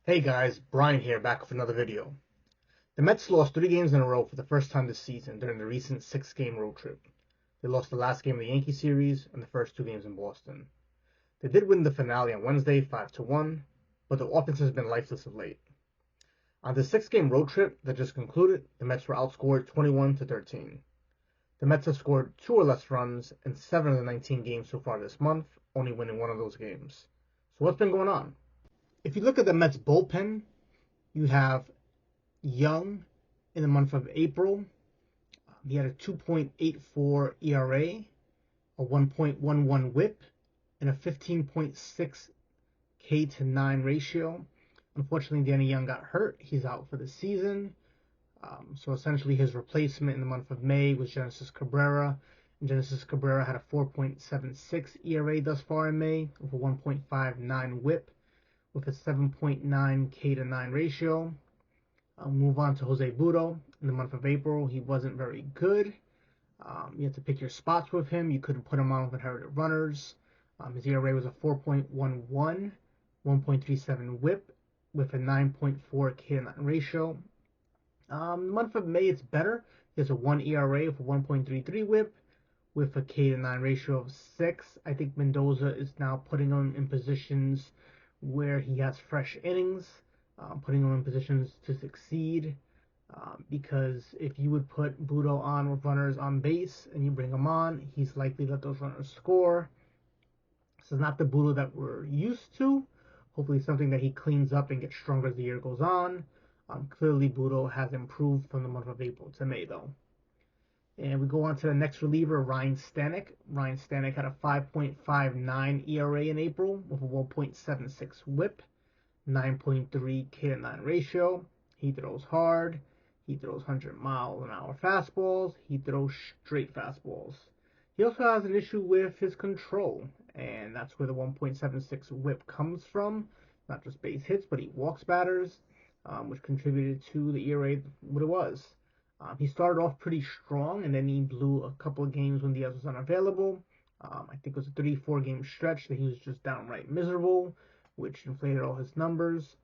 Hey guys, Brian here, back with another video. The Mets lost 3 games in a row for the first time this season during the recent 6-game road trip. They lost the last game of the Yankee series and the first 2 games in Boston. They did win the finale on Wednesday 5-1, but the offense has been lifeless of late. On the 6-game road trip that just concluded, the Mets were outscored 21-13. The Mets have scored 2 or less runs in 7 of the 19 games so far this month, only winning one of those games. So what's been going on? If you look at the Mets bullpen, you have Young in the month of April. He had a 2.84 ERA, a 1.11 whip, and a 15.6 K to 9 ratio. Unfortunately, Danny Young got hurt. He's out for the season. So essentially, his replacement in the month of May was Genesis Cabrera. And Genesis Cabrera had a 4.76 ERA thus far in May, with a 1.59 whip, with a 7.9 K to 9 ratio. I'll move on to Jose Butto. In the month of April, he wasn't very good. You had to pick your spots with him. You couldn't put him on with inherited runners. His ERA was a 4.11, 1.37 whip with a 9.4 K-to-9 ratio. The month of May, it's better. He has a 1 ERA with a 1.33 whip with a K-to-9 ratio of 6. I think Mendoza is now putting him in positions where he has fresh innings. Putting him in positions to succeed. Because if you would put Butto on with runners on base and you bring him on, he's likely to let those runners score. This is not the Butto that we're used to. Hopefully something that he cleans up and gets stronger as the year goes on. Clearly Butto has improved from the month of April to May though. And we go on to the next reliever, Ryan Stanek. Ryan Stanek had a 5.59 ERA in April with a 1.76 whip. 9.3 K-to-9 ratio. He throws hard. He throws 100-mile-an-hour fastballs. He throws straight fastballs. He also has an issue with his control, and that's where the 1.76 whip comes from. Not just base hits, but he walks batters, which contributed to the ERA what it was. He started off pretty strong, and then he blew a couple of games when Diaz was unavailable. I think it was a 3-4 game stretch that he was just downright miserable, which inflated all his numbers.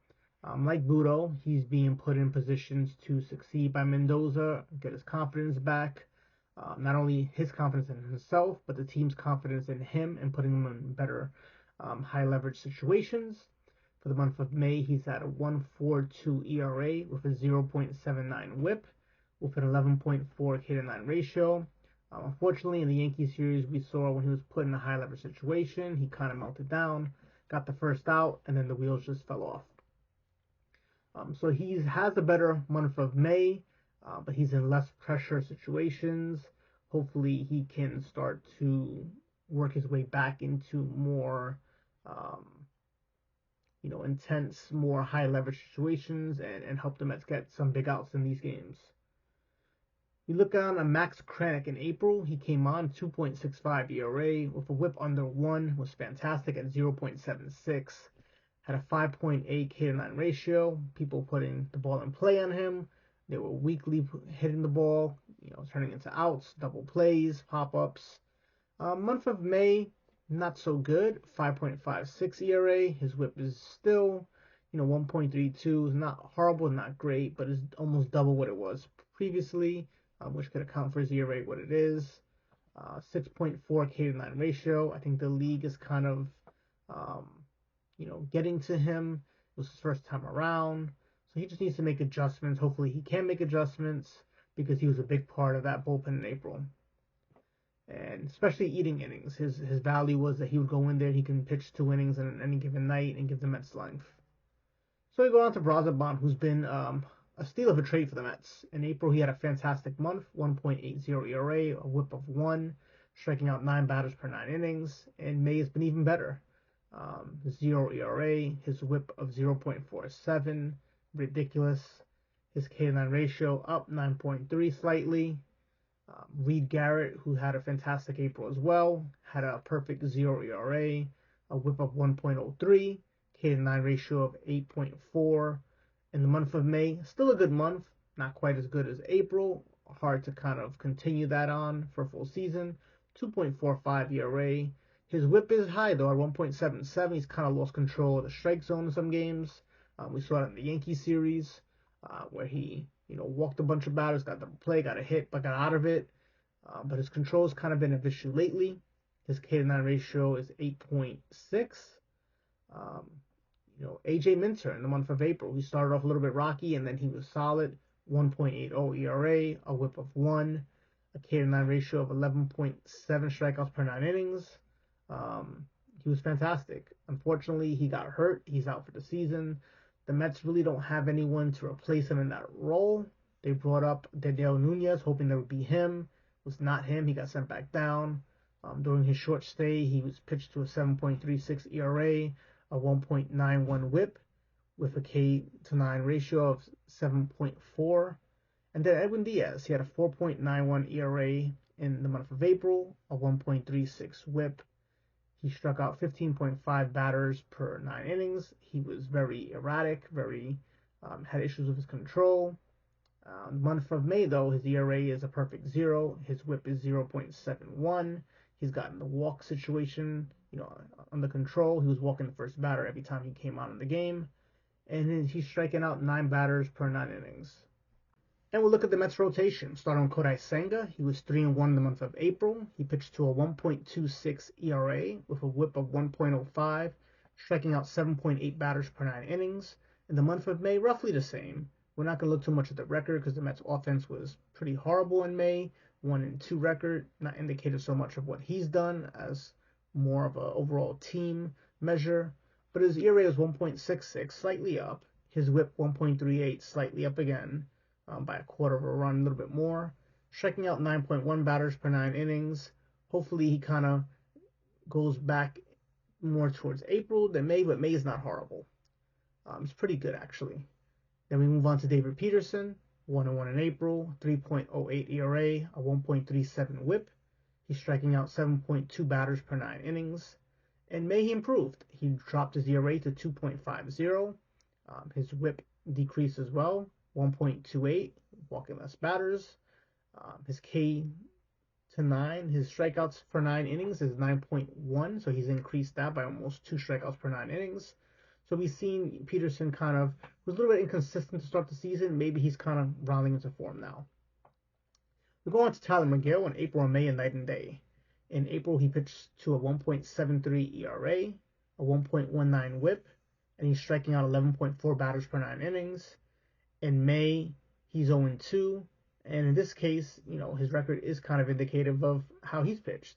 Like Butto, he's being put in positions to succeed by Mendoza, get his confidence back. Not only his confidence in himself, but the team's confidence in him and putting him in better high leverage situations. For the month of May, he's at a 1.42 ERA with a 0.79 whip, with an 11.4 K-to-9 ratio. Unfortunately, in the Yankee series, we saw when he was put in a high leverage situation, he kind of melted down. Got the first out, and then the wheels just fell off. So he has a better month of May, but he's in less pressure situations. Hopefully he can start to work his way back into more, intense, more high leverage situations and help the Mets get some big outs in these games. You look on a Max Kranick in April, he came on 2.65 ERA with a whip under 1, was fantastic at 0.76, had a 5.8 K-to-9 ratio, people putting the ball in play on him, they were weakly hitting the ball, turning into outs, double plays, pop-ups. Month of May, not so good, 5.56 ERA, his whip is still, 1.32, not horrible, not great, but it's almost double what it was previously. Which could account for his ERA what it is. 6.4 K-to-9 ratio. I think the league is kind of, getting to him. It was his first time around. So he just needs to make adjustments. Hopefully he can make adjustments because he was a big part of that bullpen in April. And especially eating innings. His value was that he would go in there, he can pitch 2 innings in any given night and give the Mets length. So we go on to Brazaban, who's been a steal of a trade for the Mets. In April, he had a fantastic month, 1.80 ERA, a whip of 1, striking out 9 batters per 9 innings. In May, it's been even better. 0 ERA, his whip of 0.47, ridiculous. His K-to-9 ratio up 9.3 slightly. Reed Garrett, who had a fantastic April as well, had a perfect 0 ERA, a whip of 1.03, K-to-9 ratio of 8.4. In the month of May, still a good month, not quite as good as April. Hard to kind of continue that on for a full season. 2.45 ERA. His whip is high though at 1.77. He's kind of lost control of the strike zone in some games. We saw it in the Yankee series where he, walked a bunch of batters, got double play, got a hit, but got out of it. But his control's kind of been an issue lately. His K-to-9 ratio is 8.6. Um, AJ Minter in the month of April, he started off a little bit rocky and then he was solid. 1.80 ERA, a whip of 1, a K-to-9 ratio of 11.7 strikeouts per 9 innings. He was fantastic. Unfortunately, he got hurt. He's out for the season. The Mets really don't have anyone to replace him in that role. They brought up Daniel Nunez, hoping that would be him. It was not him. He got sent back down. During his short stay, he was pitched to a 7.36 ERA, a 1.91 whip, with a K-to-9 ratio of 7.4. And then Edwin Diaz, he had a 4.91 ERA in the month of April, a 1.36 whip. He struck out 15.5 batters per 9 innings. He was very erratic, had issues with his control. The month of May, though, his ERA is a perfect 0. His whip is 0.71. He's gotten the walk situation, under control. He was walking the first batter every time he came out in the game. And he's striking out 9 batters per 9 innings. And we'll look at the Mets rotation. Starting with Kodai Senga, he was 3-1 in the month of April. He pitched to a 1.26 ERA with a whip of 1.05, striking out 7.8 batters per 9 innings. In the month of May, roughly the same. We're not going to look too much at the record because the Mets offense was pretty horrible in May. 1-2 record, not indicated so much of what he's done as more of an overall team measure. But his ERA is 1.66, slightly up. His whip 1.38, slightly up again by a quarter of a run, a little bit more. Striking out 9.1 batters per 9 innings. Hopefully he kind of goes back more towards April than May, but May is not horrible. It's pretty good, actually. Then we move on to David Peterson, 1-1 in April, 3.08 ERA, a 1.37 whip. He's striking out 7.2 batters per 9 innings. In May, he improved. He dropped his ERA to 2.50. His whip decreased as well, 1.28, walking less batters. His K-to-9, his strikeouts per 9 innings is 9.1, so he's increased that by almost 2 strikeouts per 9 innings. So we've seen Peterson kind of was a little bit inconsistent to start the season. Maybe he's kind of rounding into form now. We go on to Tyler McGill in April and May, and night and day. In April, he pitched to a 1.73 ERA, a 1.19 whip, and he's striking out 11.4 batters per 9 innings. In May, he's 0-2, and in this case, his record is kind of indicative of how he's pitched.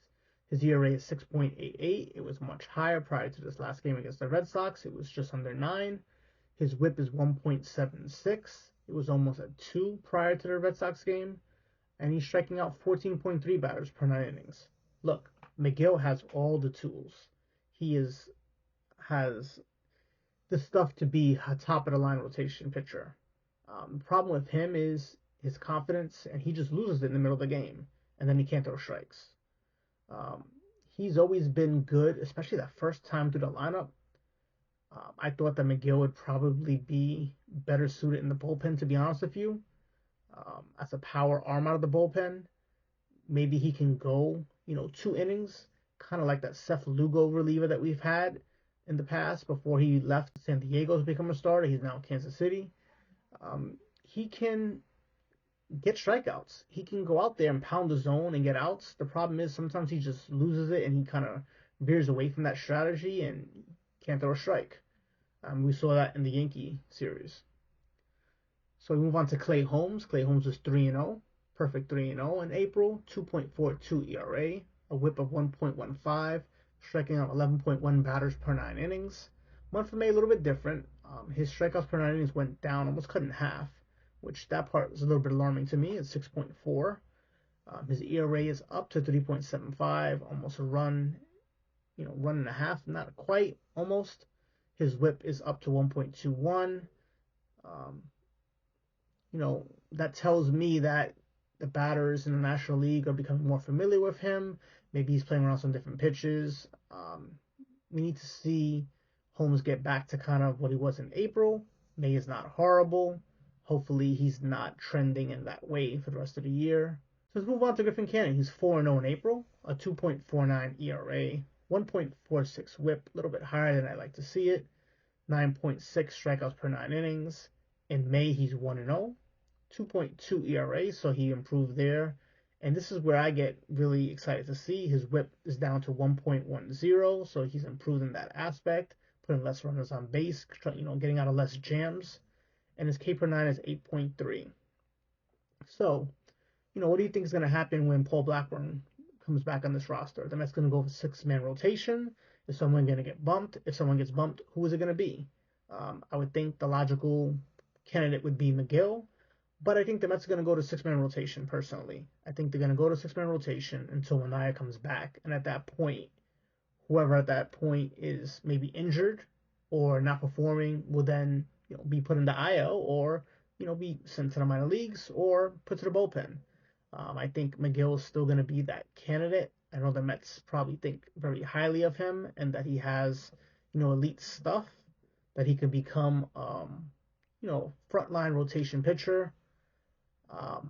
His ERA is 6.88. It was much higher prior to this last game against the Red Sox. It was just under 9. His whip is 1.76. It was almost at 2 prior to the Red Sox game. And he's striking out 14.3 batters per 9 innings. Look, McGill has all the tools. He has the stuff to be a top-of-the-line rotation pitcher. The problem with him is his confidence, and he just loses it in the middle of the game, and then he can't throw strikes. He's always been good, especially that first time through the lineup. I thought that McGill would probably be better suited in the bullpen, to be honest with you. As a power arm out of the bullpen, maybe he can go, 2 innings, kind of like that Seth Lugo reliever that we've had in the past before he left San Diego to become a starter. He's now in Kansas City. He can get strikeouts. He can go out there and pound the zone and get outs. The problem is sometimes he just loses it and he kind of veers away from that strategy and can't throw a strike. We saw that in the Yankee series. So we move on to Clay Holmes. Clay Holmes was 3-0, perfect 3-0 in April, 2.42 ERA, a whip of 1.15, striking out 11.1 batters per 9 innings. Month of May a little bit different. His strikeouts per 9 innings went down, almost cut in half, which that part is a little bit alarming to me. It's 6.4. His ERA is up to 3.75, almost a run, run and a half, not quite, almost. His whip is up to 1.21. That tells me that the batters in the National League are becoming more familiar with him. Maybe he's playing around some different pitches. We need to see Holmes get back to kind of what he was in April. May is not horrible. Hopefully he's not trending in that way for the rest of the year. So let's move on to Griffin Canning. He's 4-0 in April, a 2.49 ERA, 1.46 whip, a little bit higher than I like to see it. 9.6 strikeouts per 9 innings. In May, he's 1-0, 2.2 ERA, so he improved there. And this is where I get really excited to see his whip is down to 1.10, so he's improved in that aspect, putting less runners on base, getting out of less jams. And his K per 9 is 8.3. So, what do you think is going to happen when Paul Blackburn comes back on this roster? The Mets going to go for 6-man rotation? Is someone going to get bumped? If someone gets bumped, who is it going to be? I would think the logical candidate would be McGill, but I think the Mets are going to go to 6-man rotation personally. I think they're going to go to 6-man rotation until Manaea comes back, and at that point, whoever at that point is maybe injured or not performing will then be put into IL or be sent to the minor leagues or put to the bullpen. I think McGill is still going to be that candidate. I know the Mets probably think very highly of him and that he has elite stuff, that he could become frontline rotation pitcher.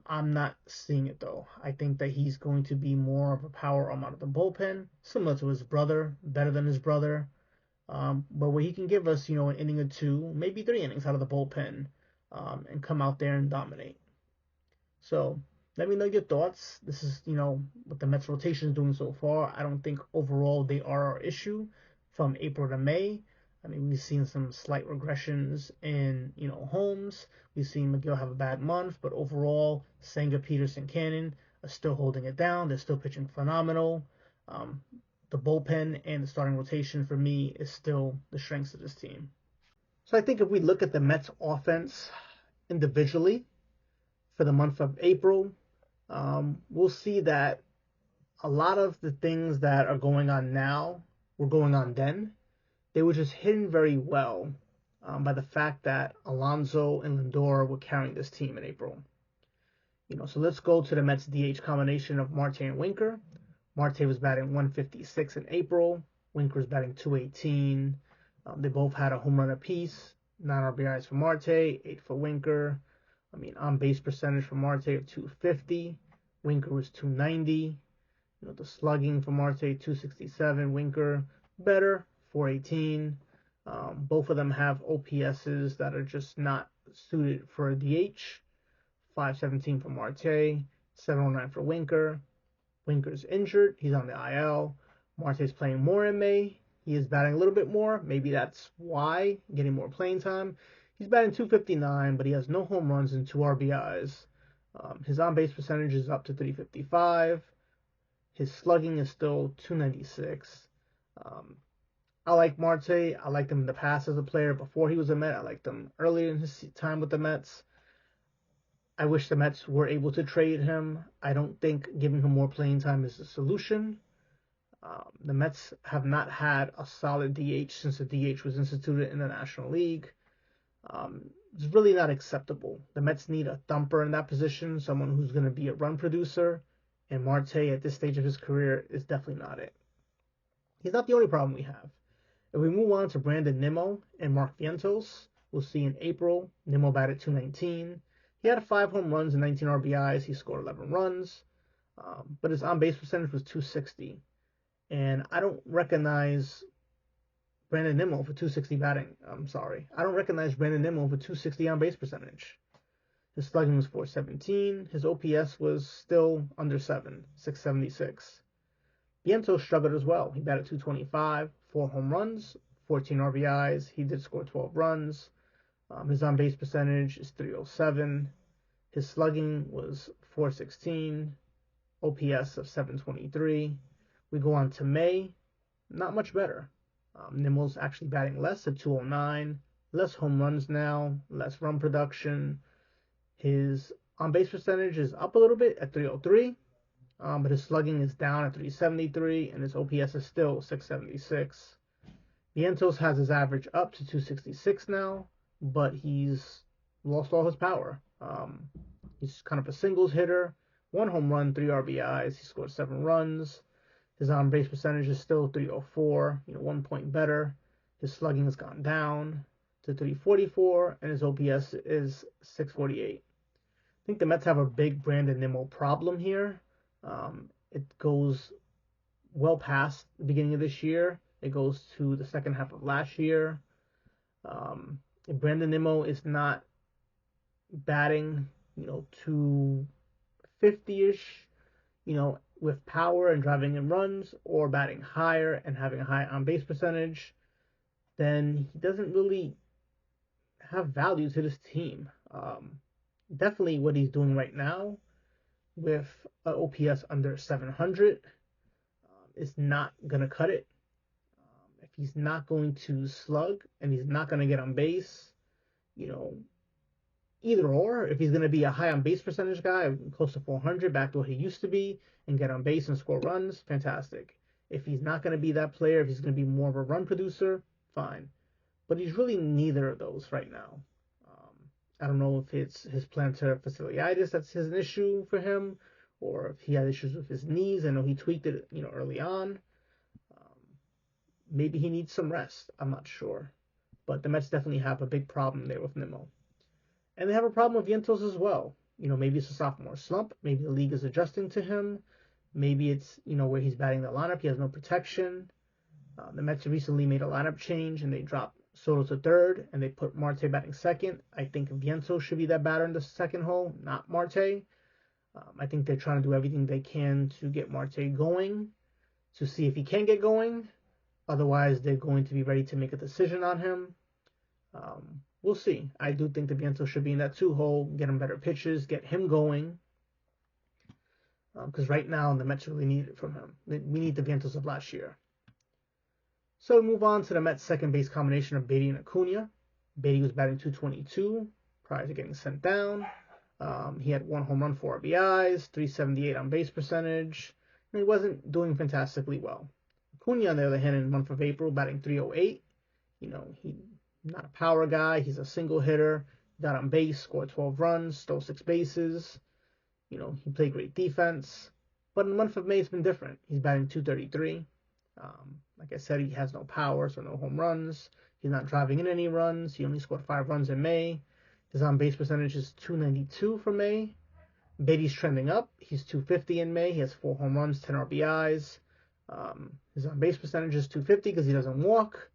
I'm not seeing it though. I think that he's going to be more of a power arm out of the bullpen, similar to his brother, better than his brother. But where he can give us, an inning or two, maybe 3 innings out of the bullpen, and come out there and dominate. So let me know your thoughts. This is, what the Mets rotation is doing so far. I don't think overall they are our issue from April to May. I mean, we've seen some slight regressions in, Holmes. We've seen McGill have a bad month, but overall, Senga, Peterson, Cannon are still holding it down. They're still pitching phenomenal. The bullpen and the starting rotation for me is still the strengths of this team. So I think if we look at the Mets offense individually for the month of April, we'll see that a lot of the things that are going on now were going on then. They were just hidden very well by the fact that Alonso and Lindor were carrying this team in April. So let's go to the Mets DH combination of Marte and Winker. Marte was batting 156 in April. Winker was batting 218. They both had a home run apiece. 9 RBIs for Marte, 8 for Winker. On base percentage for Marte of 250. Winker was 290. The slugging for Marte 267. Winker better, 418. Both of them have OPSs that are just not suited for a DH. 517 for Marte, 709 for Winker. Winker's injured. He's on the IL. Marte's playing more in May. He is batting a little bit more. Maybe that's why, getting more playing time. He's batting 259, but he has no home runs and 2 RBIs. His on-base percentage is up to 355. His slugging is still 296. I like Marte. I liked him in the past as a player before he was a Met. I liked him earlier in his time with the Mets. I wish the Mets were able to trade him. I don't think giving him more playing time is the solution. The Mets have not had a solid DH since the DH was instituted in the National League. It's really not acceptable. The Mets need a thumper in that position, someone who's going to be a run producer, and Marte at this stage of his career is definitely not it. He's not the only problem we have. If we move on to Brandon Nimmo and Mark Vientos, we'll see in April, Nimmo batted 219. He had 5 home runs and 19 RBIs. He scored 11 runs, but his on-base percentage was 260. And I don't recognize Brandon Nimmo for 260 batting. I don't recognize Brandon Nimmo for 260 on-base percentage. His slugging was 417. His OPS was still under 7, 676. Vientos struggled as well. He batted 225, 4 home runs, 14 RBIs. He did score 12 runs. His on-base percentage is 307. His slugging was 416. OPS of 723. We go on to May. Not much better. Nimmo's actually batting less at 209. Less home runs now. Less run production. His on-base percentage is up a little bit at 303. But his slugging is down at 373. And his OPS is still 676. Vientos has his average up to 266 now, but he's lost all his power. He's kind of a singles hitter. 1 home run, 3 RBIs. He scored 7 runs. His on-base percentage is still 304, 1 point better. His slugging has gone down to 344, and his OPS is 648. I think the Mets have a big Brandon Nimmo problem here. It goes well past the beginning of this year. It goes to the second half of last year. If Brandon Nimmo is not batting, 250-ish, with power and driving in runs, or batting higher and having a high on base percentage, then he doesn't really have value to this team. Definitely what he's doing right now with an OPS under 700 is not going to cut it. If he's not going to slug and he's not going to get on base, you know, either or, if he's going to be a high on base percentage guy, close to 400, back to what he used to be, and get on base and score runs, fantastic. If he's not going to be that player, if he's going to be more of a run producer, fine. But he's really neither of those right now. I don't know if it's his plantar fasciitis that's an issue for him, or if he had issues with his knees. I know he tweaked it, early on. Maybe he needs some rest. I'm not sure. But the Mets definitely have a big problem there with Nimmo. And they have a problem with Vientos as well. Maybe it's a sophomore slump. Maybe the league is adjusting to him. Maybe it's, where he's batting the lineup. He has no protection. The Mets recently made a lineup change and they dropped Soto to third and they put Marte batting second. I think Vientos should be that batter in the second hole, not Marte. I think they're trying to do everything they can to get Marte going, to see if he can get going. Otherwise, they're going to be ready to make a decision on him. We'll see. I do think the Vientos should be in that 2 hole, get him better pitches, get him going. Because right now, the Mets really need it from him. We need the Vientos of last year. So we move on to the Mets' second base combination of Beatty and Acuna. Beatty was batting 222 prior to getting sent down. He had 1 home run, 4 RBIs, 378 on base percentage. And he wasn't doing fantastically well. Acuna, on the other hand, in the month of April, batting 308. He's not a power guy. He's a single hitter. Got on base, scored 12 runs, stole 6 bases. He played great defense. But in the month of May, it's been different. He's batting 233. Like I said, he has no power, so no home runs. He's not driving in any runs. He only scored 5 runs in May. His on-base percentage is 292 for May. Beatty's trending up. He's 250 in May. He has 4 home runs, 10 RBIs. His on-base percentage is 250 because he doesn't walk.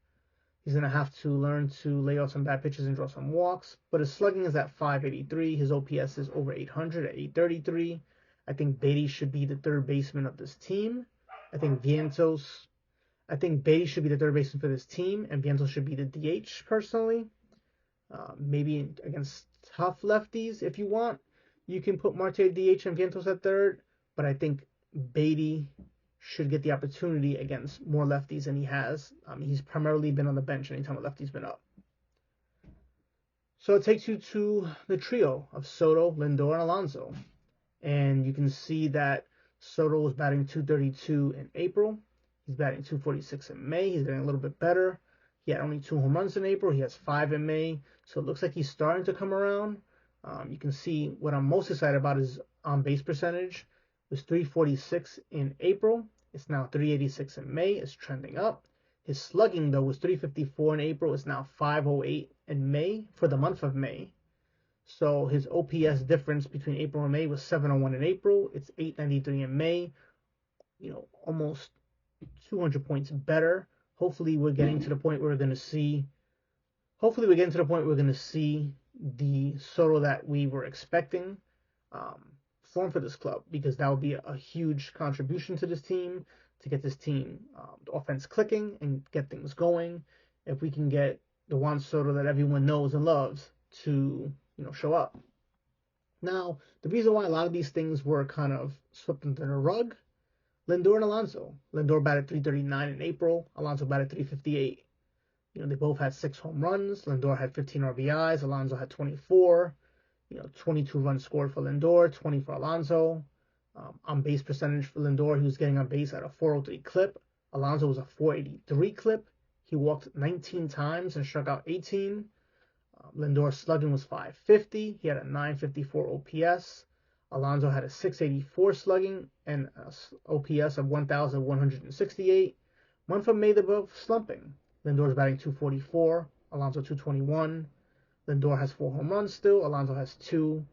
He's going to have to learn to lay off some bad pitches and draw some walks. But his slugging is at 583. His OPS is over 800 at 833. I think Beatty should be the third baseman of this team. I think Beatty should be the third baseman for this team, and Vientos should be the DH personally. Maybe against tough lefties, if you want, you can put Marte at DH and Vientos at third. But I think Beatty should get the opportunity against more lefties than he has. He's primarily been on the bench anytime a lefty's been up. So it takes you to the trio of Soto, Lindor, and Alonso. And you can see that Soto was batting 232 in April. He's batting 246 in May. He's getting a little bit better. He had only 2 home runs in April. He has 5 in May. So it looks like he's starting to come around. You can see what I'm most excited about is on-base percentage. It was 346 in April. It's now 386 in May. It's trending up. His slugging, though, was 354 in April. It's now 508 in May for the month of May. So his OPS difference between April and May was 701 in April. It's 893 in May. Almost 200 points better. Hopefully we're getting to the point where we're going to see the Soto that we were expecting form for this club, because that would be a huge contribution to this team, to get this team the offense clicking and get things going. If we can get the Juan Soto that everyone knows and loves to show up. Now, the reason why a lot of these things were kind of swept under the rug, Lindor and Alonso. Lindor batted 339 in April. Alonso batted 358. They both had 6 home runs. Lindor had 15 RBIs. Alonso had 24. 22 runs scored for Lindor, 20 for Alonso. On base percentage for Lindor, he was getting on base at a 403 clip. Alonso was a 483 clip. He walked 19 times and struck out 18. Lindor's slugging was 550. He had a 954 OPS. Alonso had a 684 slugging and an OPS of 1,168. Month of May, they're both slumping. Lindor's batting 244, Alonso 221. Lindor has 4 home runs still, Alonso has 2.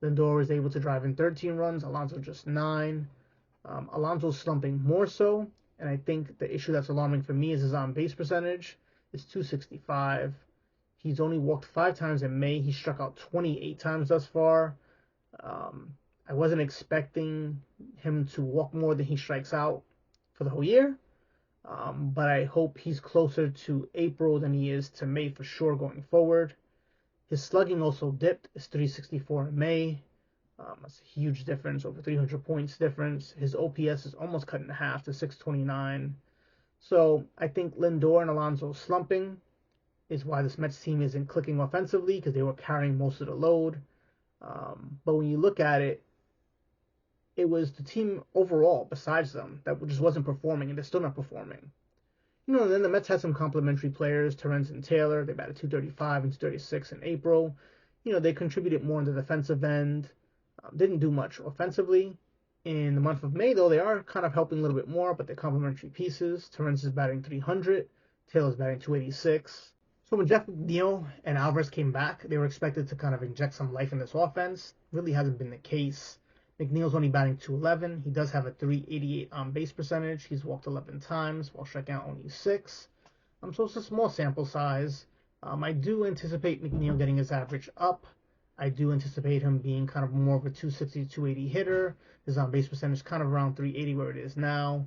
Lindor is able to drive in 13 runs, Alonso just 9. Alonso's slumping more so, and I think the issue that's alarming for me is his on-base percentage. It's 265. He's only walked 5 times in May. He struck out 28 times thus far. I wasn't expecting him to walk more than he strikes out for the whole year. But I hope he's closer to April than he is to May for sure going forward. His slugging also dipped. It's 364 in May. That's a huge difference, over 300 points difference. His OPS is almost cut in half to 629. So I think Lindor and Alonso slumping is why this Mets team isn't clicking offensively, because they were carrying most of the load. But when you look at it, it was the team overall, besides them, that just wasn't performing, and they're still not performing. Then the Mets had some complimentary players, Torrens and Taylor. They batted 235 and 236 in April. They contributed more on the defensive end. Didn't do much offensively. In the month of May, though, they are kind of helping a little bit more, but they're complementary pieces. Torrens is batting 300. Taylor's batting 286. So when Jeff McNeil and Alvarez came back, they were expected to kind of inject some life in this offense. Really hasn't been the case. McNeil's only batting 211. He does have a 388 on base percentage. He's walked 11 times while striking out only 6. So it's a small sample size. I do anticipate McNeil getting his average up. I do anticipate him being kind of more of a 260 to 280 hitter. His on base percentage kind of around 380 where it is now.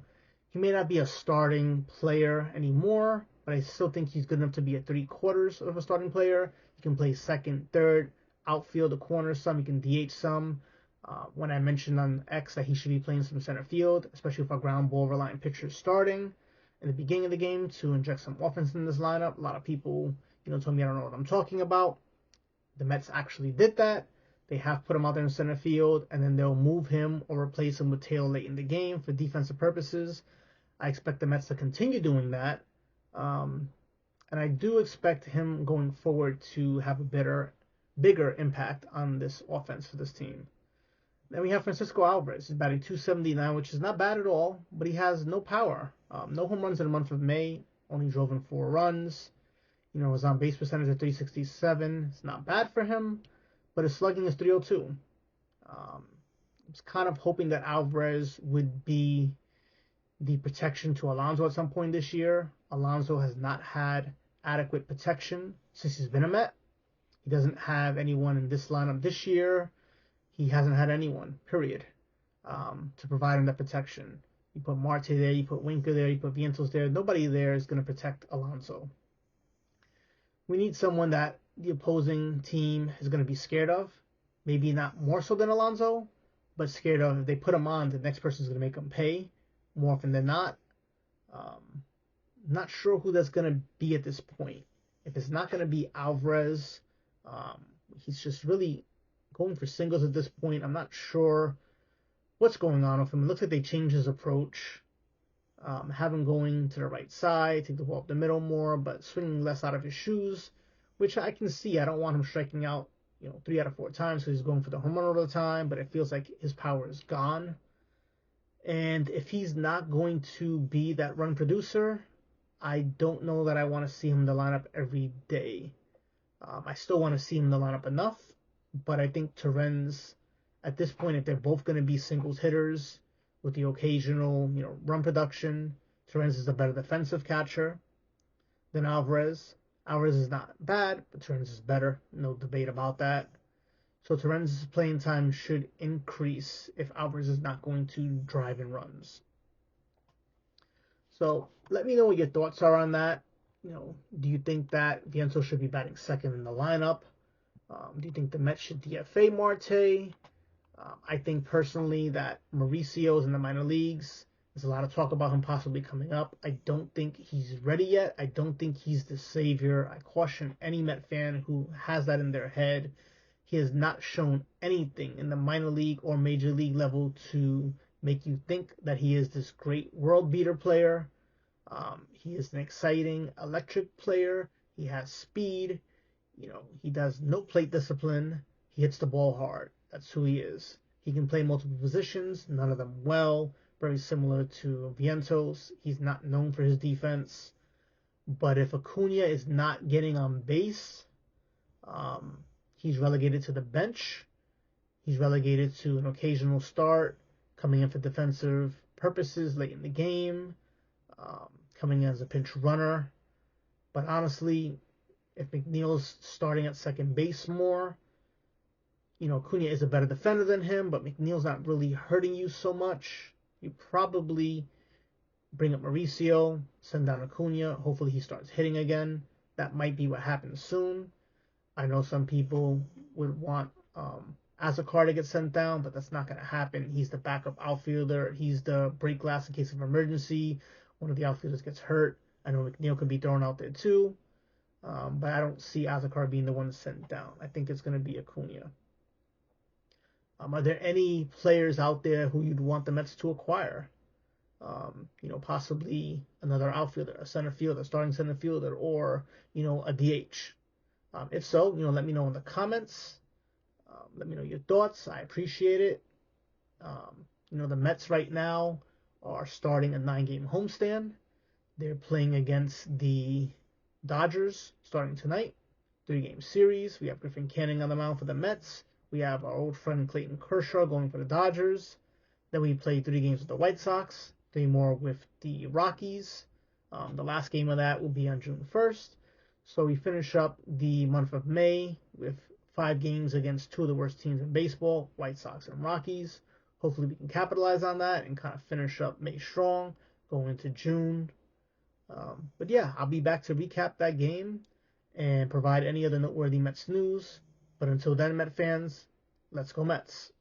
He may not be a starting player anymore, but I still think he's good enough to be a 3/4 of a starting player. He can play second, third, outfield, the corner some. He can DH some. When I mentioned on X that he should be playing some center field, especially if a ground ball reliant pitcher is starting in the beginning of the game to inject some offense in this lineup. A lot of people, told me I don't know what I'm talking about. The Mets actually did that. They have put him out there in center field, and then they'll move him or replace him with Taylor late in the game for defensive purposes. I expect the Mets to continue doing that. And I do expect him going forward to have a bigger impact on this offense for this team. Then we have Francisco Alvarez. He's batting 279, which is not bad at all, but he has no power. No home runs in the month of May. Only drove in 4 runs. His on base percentage at 367. It's not bad for him, but his slugging is 302. I was kind of hoping that Alvarez would be the protection to Alonso at some point this year. Alonso has not had adequate protection since he's been a Met. He doesn't have anyone in this lineup this year. He hasn't had anyone, period, to provide him that protection. You put Marte there, you put Winker there, you put Vientos there. Nobody there is going to protect Alonso. We need someone that the opposing team is going to be scared of. Maybe not more so than Alonso, but scared of. If they put him on, the next person is going to make him pay more often than not. Not sure who that's going to be at this point. If it's not going to be Alvarez, he's just really going for singles at this point. I'm not sure what's going on with him. It looks like they changed his approach. Have him going to the right side, take the ball up the middle more, but swinging less out of his shoes, which I can see. I don't want him striking out, 3 out of 4 times because he's going for the home run all the time, but it feels like his power is gone. And if he's not going to be that run producer, I don't know that I want to see him in the lineup every day. I still want to see him in the lineup enough, but I think Torrens, at this point, if they're both going to be singles hitters with the occasional, run production, Torrens is a better defensive catcher than Alvarez. Alvarez is not bad, but Torrens is better. No debate about that. So Torrens' playing time should increase if Alvarez is not going to drive in runs. So let me know what your thoughts are on that. Do you think that Vientos should be batting second in the lineup? Do you think the Mets should DFA Marte? I think personally that Mauricio's in the minor leagues. There's a lot of talk about him possibly coming up. I don't think he's ready yet. I don't think he's the savior. I caution any Met fan who has that in their head. He has not shown anything in the minor league or major league level to make you think that he is this great world beater player. He is an exciting, electric player. He has speed. He does no plate discipline. He hits the ball hard. That's who he is. He can play multiple positions, none of them well. Very similar to Vientos. He's not known for his defense. But if Acuna is not getting on base, he's relegated to the bench. He's relegated to an occasional start, coming in for defensive purposes late in the game, coming in as a pinch runner. But honestly, If McNeil's starting at second base more, Acuna is a better defender than him, but McNeil's not really hurting you so much. You probably bring up Mauricio, send down Acuna. Hopefully he starts hitting again. That might be what happens soon. I know some people would want Azocar to get sent down, but that's not going to happen. He's the backup outfielder. He's the break glass in case of emergency. One of the outfielders gets hurt. I know McNeil could be thrown out there too, but I don't see Azocar being the one sent down. I think it's going to be Acuna. Are there any players out there who you'd want the Mets to acquire? Possibly another outfielder, a center fielder, starting center fielder, or a DH. If so, let me know in the comments. Let me know your thoughts. I appreciate it. The Mets right now are starting a 9-game homestand. They're playing against the Dodgers starting tonight. 3-game series. We have Griffin Canning on the mound for the Mets. We have our old friend Clayton Kershaw going for the Dodgers. Then we play 3 games with the White Sox, 3 more with the Rockies. The last game of that will be on June 1st. So we finish up the month of May with 5 games against 2 of the worst teams in baseball, White Sox and Rockies. Hopefully we can capitalize on that and kind of finish up May strong, going into June. But yeah, I'll be back to recap that game and provide any other noteworthy Mets news. But until then, Met fans, let's go Mets.